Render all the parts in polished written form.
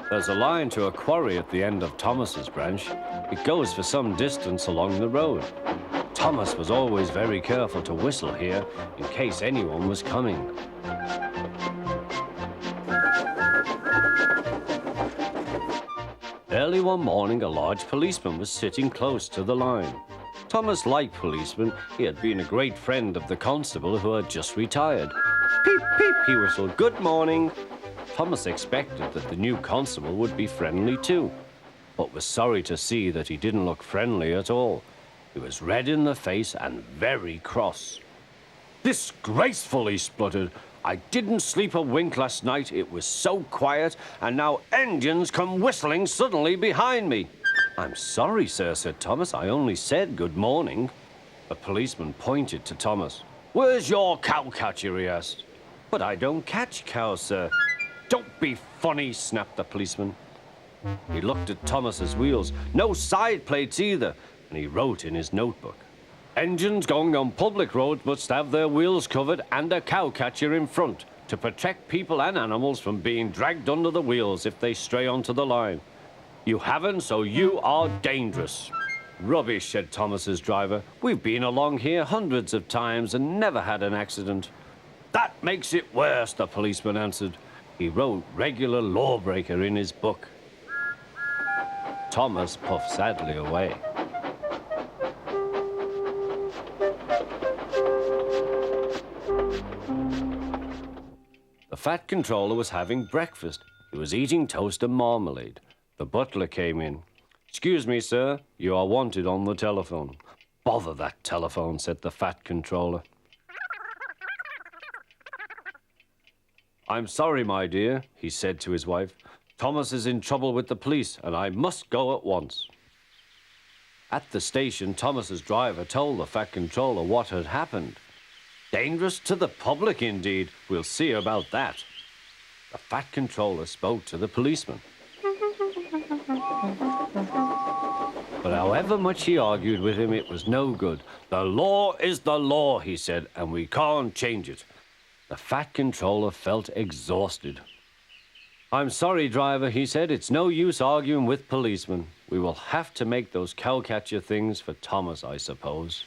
There's a line to a quarry at the end of Thomas's branch. It goes for some distance along the road. Thomas was always very careful to whistle here in case anyone was coming. Early one morning, a large policeman was sitting close to the line. Thomas liked policemen. He had been a great friend of the constable who had just retired. Peep, peep, he whistled, "Good morning." Thomas expected that the new constable would be friendly too, but was sorry to see that he didn't look friendly at all. He was red in the face and very cross. "Disgraceful," he spluttered. "I didn't sleep a wink last night. It was so quiet, and now engines come whistling suddenly behind me." "I'm sorry, sir," said Thomas. "I only said good morning." The policeman pointed to Thomas. "Where's your cowcatcher?" he asked. "But I don't catch cows, sir." "Don't be funny," snapped the policeman. He looked at Thomas's wheels. No side plates either, and he wrote in his notebook, "Engines going on public roads must have their wheels covered and a cowcatcher in front to protect people and animals from being dragged under the wheels if they stray onto the line. You haven't, so you are dangerous." "Rubbish," said Thomas's driver. "We've been along here hundreds of times and never had an accident." "That makes it worse," the policeman answered. He wrote "regular lawbreaker" in his book. Thomas puffed sadly away. The fat controller was having breakfast. He was eating toast and marmalade. The butler came in. "Excuse me, sir, you are wanted on the telephone." "Bother that telephone," said the fat controller. "I'm sorry, my dear," he said to his wife. "Thomas is in trouble with the police, and I must go at once." At the station, Thomas's driver told the fat controller what had happened. Dangerous to the public, indeed. We'll see about that. The fat controller spoke to the policeman. But however much he argued with him, it was no good. "The law is the law," he said, "and we can't change it." The fat controller felt exhausted. "I'm sorry, driver," he said. "It's no use arguing with policemen. We will have to make those cowcatcher things for Thomas, I suppose."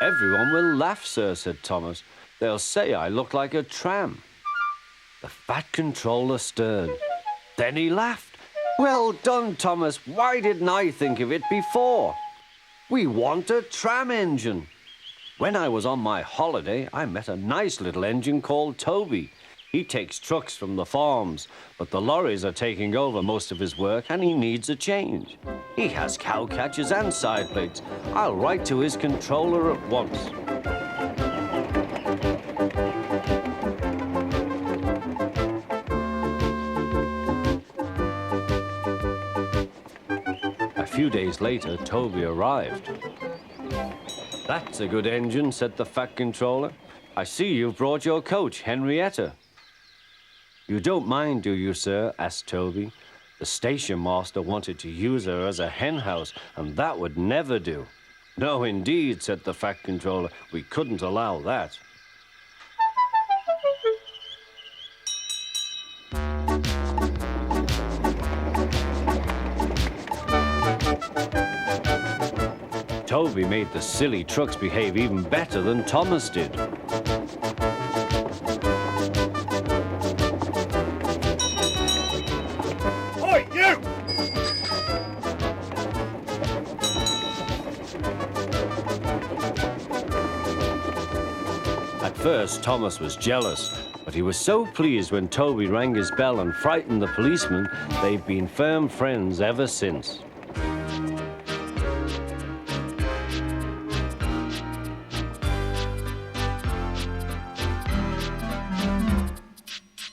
"Everyone will laugh, sir," said Thomas. "They'll say I look like a tram." The fat controller stirred. Then he laughed. "Well done, Thomas. Why didn't I think of it before? We want a tram engine. When I was on my holiday, I met a nice little engine called Toby. He takes trucks from the farms, but the lorries are taking over most of his work and he needs a change. He has cowcatchers and side plates. I'll write to his controller at once." A few days later, Toby arrived. "That's a good engine," said the fat controller. "I see you've brought your coach, Henrietta." "You don't mind, do you, sir?" asked Toby. "The station master wanted to use her as a hen house, and that would never do." "No, indeed," said the fat controller. "We couldn't allow that." Toby made the silly trucks behave even better than Thomas did. Oi, you! At first, Thomas was jealous, but he was so pleased when Toby rang his bell and frightened the policeman, they've been firm friends ever since.